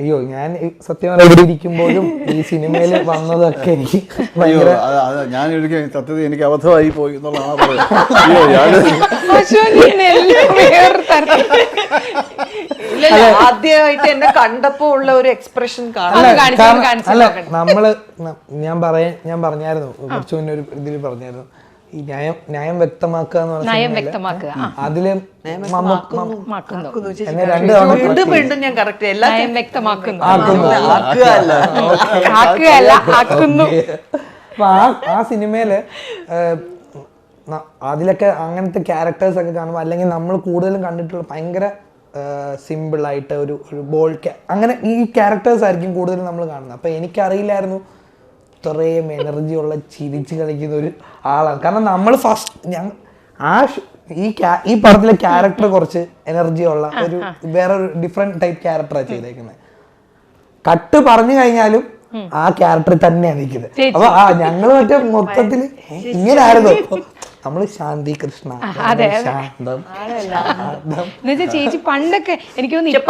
അയ്യോ, ഞാൻ സത്യം ഇവിടെ ഇരിക്കുമ്പോഴും ഈ സിനിമയിൽ വന്നതൊക്കെ എനിക്ക് ഭയങ്കര ഞാൻ സത്യത്തിൽ എനിക്ക് അബദ്ധമായി പോയി എന്നുള്ളതാണ് ആദ്യമായിട്ട് എന്നെ കണ്ടപ്പോ ഉള്ള ഒരു എക്സ്പ്രഷൻ അല്ല ഞാൻ പറഞ്ഞായിരുന്നു കുറച്ചു മുന്നേ ഒരു ഇതിൽ പറഞ്ഞായിരുന്നു ഈ ന്യായം വ്യക്തമാക്കുക എന്ന് പറഞ്ഞാൽ അതില് ആ സിനിമയില് അതിലൊക്കെ അങ്ങനത്തെ ക്യാരക്ടേഴ്സ് ഒക്കെ കാണുമ്പോൾ അല്ലെങ്കിൽ നമ്മൾ കൂടുതലും കണ്ടിട്ടുള്ള ഭയങ്കര സിമ്പിൾ ആയിട്ട് ഒരു ബോൾ അങ്ങനെ ഈ ക്യാരക്ടേഴ്സ് ആയിരിക്കും കൂടുതലും നമ്മൾ കാണുന്നത്. അപ്പൊ എനിക്കറിയില്ലായിരുന്നു ഇത്രയും എനർജി ഉള്ള ചിരിച്ച് കളിക്കുന്ന ഒരു ആളാണ്. കാരണം നമ്മൾ ഈ പടത്തിലെ ക്യാരക്ടർ കുറച്ച് എനർജി ഉള്ള ഒരു വേറൊരു ഡിഫറെന്റ് ടൈപ്പ് ക്യാരക്ടറാണ് ചെയ്തേക്കുന്നത്. കട്ട് പറഞ്ഞു കഴിഞ്ഞാലും ആ ക്യാരക്ടർ തന്നെയാണ് നിൽക്കുന്നത്. അപ്പൊ ഞങ്ങള് മറ്റേ മൊത്തത്തില് ഇങ്ങനായിരുന്നു. നമ്മള് ശാന്തി കൃഷ്ണ ശാന്തം. ചേച്ചി പണ്ടൊക്കെ എനിക്ക് ഒന്നുകൂടെ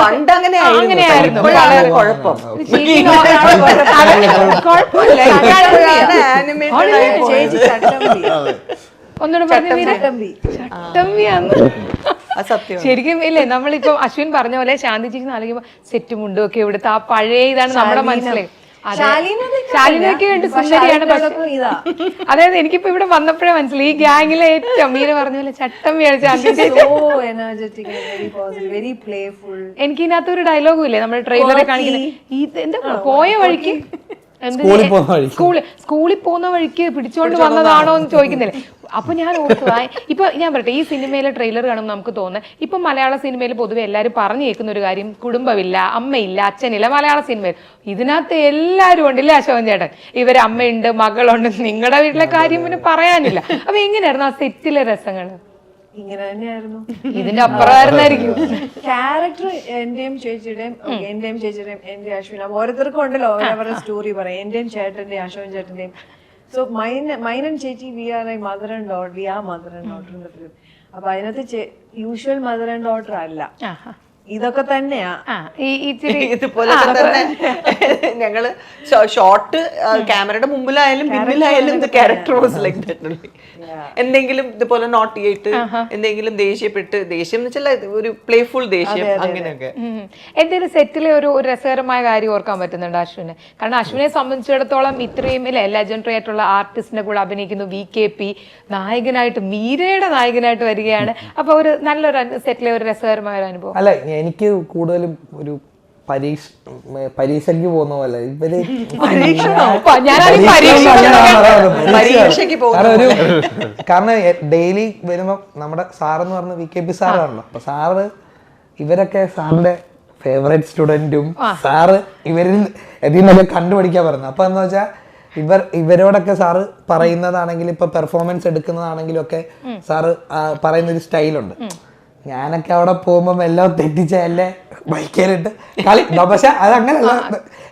ശരിക്കും ഇല്ലേ, നമ്മളിപ്പോ അശ്വിൻ പറഞ്ഞ പോലെ ശാന്തി ചേച്ചി ആലോചിക്കുമ്പോ സെറ്റ് മുണ്ടും ഒക്കെ ഇവിടുത്തെ ആ പഴയ ഇതാണ് നമ്മുടെ മനസ്സിലായി. ശാലിനൊക്കെ വേണ്ടി സുന്ദരിയാണ്. അതായത് എനിക്കിപ്പോ ഇവിടെ വന്നപ്പോഴേ മനസ്സിലായി ഈ ഗ്യാങ്ങിലെ ഏറ്റവും മീര പറഞ്ഞ പോലെ ചട്ടമ്പിയാണ് ശാന്തി ചേച്ചി. എനിക്ക് ഇതിനകത്ത് ഒരു ഡയലോഗും ഇല്ലേ നമ്മുടെ ട്രെയിലറെ കാണിക്കുന്നത്, എന്താ പോയ വഴിക്ക് സ്കൂളിൽ പോകുന്ന വഴിക്ക് പിടിച്ചോണ്ട് വന്നതാണോ എന്ന് ചോദിക്കുന്നില്ലേ. അപ്പൊ ഞാൻ ഓർത്തു, ഇപ്പൊ ഞാൻ പറയട്ടെ, ഈ സിനിമയിലെ ട്രെയിലർ കാണുമ്പോൾ നമുക്ക് തോന്നുന്നത് ഇപ്പൊ മലയാള സിനിമയിൽ പൊതുവെ എല്ലാവരും പറഞ്ഞു കേൾക്കുന്ന ഒരു കാര്യം, കുടുംബമില്ല, അമ്മയില്ല, അച്ഛനില്ല മലയാള സിനിമയിൽ. ഇതിനകത്ത് എല്ലാവരും ഉണ്ടല്ലേ അശോകൻ ചേട്ടൻ, ഇവര് അമ്മയുണ്ട്, മകളുണ്ട്, നിങ്ങളുടെ വീട്ടിലെ കാര്യം പിന്നെ പറയാനില്ല. അപ്പൊ എങ്ങനെയായിരുന്നു ആ സെറ്റിലെ രസങ്ങള്? ഇങ്ങനെ തന്നെയായിരുന്നു. ഇതിന്റെ അപ്പുറമായിരുന്നായിരിക്കും ക്യാരക്ടർ. എന്റെയും ചേച്ചിയുടെയും എന്റെ അശ്വിൻ ഓരോരുത്തർക്കും ഉണ്ടല്ലോ അവരുടെ സ്റ്റോറി പറയാം. എന്റെയും ചേട്ടന്റെയും അശോകൻ ചേട്ടന്റെയും. സോ മൈനൻ ചേച്ചി we are mother and daughter in the film. അപ്പൊ അതിനകത്ത് യൂഷ്വൽ മദർ ആൻഡ് ഡോട്ടർ അല്ല, ഇതൊക്കെ തന്നെയാ. ഇതുപോലെ തന്നെ ഞങ്ങള് ഷോർട്ട് ക്യാമറയുടെ മുമ്പിലായാലും പിന്നിലായാലും ക്യാരക്ടർ വാസ് ലൈക്ക് ദാറ്റ്. എന്തെങ്കിലും ഇതുപോലെ നോട്ട് ചെയ്തിട്ട് എന്തെങ്കിലും ദേഷ്യപ്പെട്ട്, ദേഷ്യം എന്ന് വെച്ചാൽ ഒരു പ്ലേഫുൾ ദേഷ്യം, അങ്ങനെയൊക്കെ. എന്തെങ്കിലും സെറ്റിലെ ഒരു രസകരമായ കാര്യം ഓർക്കാൻ പറ്റുന്നുണ്ട് അശ്വിനെ? കാരണം അശ്വിനെ സംബന്ധിച്ചിടത്തോളം ഇത്രയും ലെജൻഡറി ആയിട്ടുള്ള ആർട്ടിസ്റ്റിന്റെ കൂടെ അഭിനയിക്കുന്നു, VKP നായകനായിട്ട്, മീരയുടെ നായകനായിട്ട് വരികയാണ്. അപ്പൊ ഒരു നല്ലൊരു സെറ്റിലെ ഒരു രസകരമായ ഒരു അനുഭവം. അല്ല, എനിക്ക് കൂടുതലും ഒരു പരീക്ഷയ്ക്ക് പോകുന്ന പോലെ ഇവര് കാരണം ഡെയിലി വരുമ്പോ നമ്മുടെ സാറെന്ന് പറഞ്ഞ VKP സാറാണല്ലോ. അപ്പൊ സാറ് ഇവരൊക്കെ സാറിന്റെ ഫേവറേറ്റ് സ്റ്റുഡന്റും സാറ് ഇവരിൽ ഇതിന്നൊക്കെ കണ്ടുപിടിക്കാൻ പറയുന്നത്. അപ്പൊ എന്താ വെച്ചാൽ ഇവരോടൊക്കെ സാറ് പറയുന്നതാണെങ്കിലും ഇപ്പൊ പെർഫോമൻസ് എടുക്കുന്നതാണെങ്കിലും ഒക്കെ സാറ് പറയുന്നൊരു സ്റ്റൈലുണ്ട്. ഞാനൊക്കെ അവിടെ പോകുമ്പോ എല്ലാം തെറ്റിച്ച എന്നെ ബൈക്കേലിട്ട് കളി. പക്ഷെ അത് അങ്ങനെയല്ല,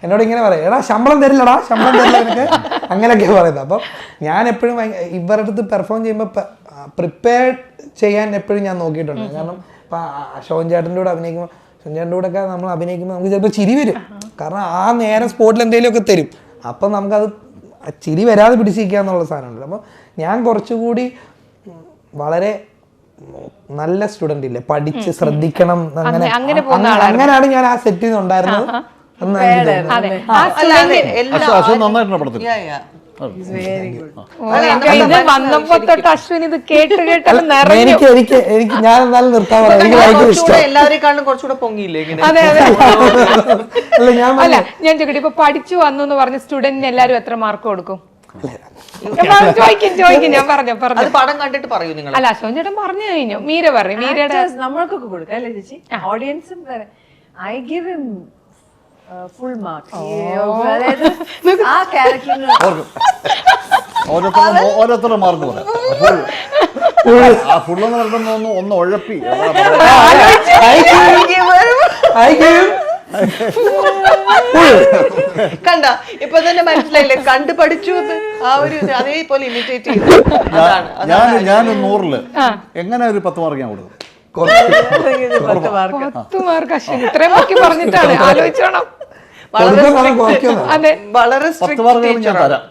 എന്നോട് ഇങ്ങനെ പറയും, എടാ ശമ്പളം തരില്ലടാ, ശമ്പളം തരില്ല എനിക്ക്, അങ്ങനെയൊക്കെ പറയുന്നത്. അപ്പം ഞാൻ എപ്പോഴും ഇവരുടെ അടുത്ത് പെർഫോം ചെയ്യുമ്പോൾ പ്രിപ്പയർ ചെയ്യാൻ എപ്പോഴും ഞാൻ നോക്കിയിട്ടുണ്ട്. കാരണം ഇപ്പൊ അശോകൻ ചേട്ടൻ്റെ കൂടെ അഭിനയിക്കുമ്പോൾ, അശോകൻ ചേട്ടൻ്റെ കൂടെ ഒക്കെ നമ്മൾ അഭിനയിക്കുമ്പോൾ നമുക്ക് ചിലപ്പോൾ ചിരി വരും. കാരണം ആ നേരം സ്പോട്ടിൽ എന്തെങ്കിലും ഒക്കെ തരും. അപ്പം നമുക്കത് ചിരി വരാതെ പിടിച്ചിരിക്കുക എന്നുള്ള സാധനമുണ്ടല്ലോ. അപ്പോൾ ഞാൻ കുറച്ചുകൂടി വളരെ നല്ല സ്റ്റുഡന്റ് ഇല്ലേ, പഠിച്ച് ശ്രദ്ധിക്കണം, അങ്ങനെയാണ് ഞാൻ ആ സെറ്റിൽ നിന്ന് ഉണ്ടായിരുന്നത്. എനിക്ക് ഞാൻ എന്നാലും നിർത്താൻ പറയാം, എനിക്ക് ഭയങ്കര ഇഷ്ടം. എല്ലാവരെക്കാളും കുറച്ചുകൂടെ പൊങ്ങിയില്ലേ? അല്ല ഞാൻ ചോദിക്കട്ടെ, ഇപ്പൊ പഠിച്ചു വന്നു എന്ന് പറഞ്ഞ സ്റ്റുഡന്റിന് എല്ലാരും എത്ര മാർക്ക് കൊടുക്കും? ചോദിക്കും ഞാൻ പറഞ്ഞു പടം കണ്ടിട്ട് പറയൂ നിങ്ങൾ. അല്ല, അശോകൻ ചേട്ടൻ പറഞ്ഞു കഴിഞ്ഞു, മീര പറയും, മീരയുടെ നമ്മൾക്കൊക്കെ കൊടുക്കാം അല്ലേ ചേച്ചി? ഓഡിയൻസും I give him full mark. ആ ക്യാരക്ടറിന് ഓരോരുത്തരുടെ മാർക്ക് പറയാം. ഫുള്ളെന്ന് പറയുന്ന ഒന്ന് ഉഴപ്പി കണ്ട, ഇപ്പൊ തന്നെ മനസ്സിലായില്ലേ, കണ്ടു പഠിച്ചു ആ ഒരു അതേപോലെ ഇമിറ്റേറ്റ് ചെയ്തു. ഞാൻ 100-ല് എങ്ങനെ ഒരു 10 മാർക്ക് ഞാൻ കൊടുക്കും? 10 മാർക്ക് 10 മാർക്ക് അശ്വിൻ ഇത്രയും നോക്കി പറഞ്ഞിട്ടാണ് ആലോചിച്ചോണം. അതെ വളരെ 10 മാർക്കുകൾ ഞാൻ തരാം.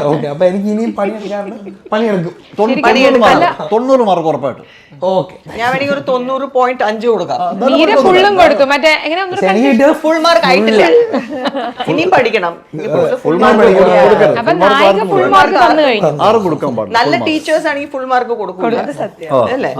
ഓക്കെ, അപ്പൊ എനിക്ക് ഇനിയും പണിയെടുക്കും. 90 മാർക്ക് ഉറപ്പായിട്ട്. ഓക്കെ, ഞാൻ വേണമെങ്കിൽ ഒരു 90.5 കൊടുക്കാം. നീര ഫുള്ളും കൊടുത്തു. മറ്റേ എങ്ങനെ ഫുൾ മാർക്ക് ആയിട്ടില്ല, ഇനിയും പഠിക്കണം. ഫുൾ മാർക്ക് കൊടുക്കരുത്. അപ്പൊ നായിക ഫുൾ മാർക്ക് തന്നു കഴിഞ്ഞു. ആരും കൊടുക്കാൻ പാടില്ല. നല്ല ടീച്ചേഴ്സ് ആണെങ്കിൽ ഫുൾ മാർക്ക് കൊടുക്കും. സത്യം അല്ലേ?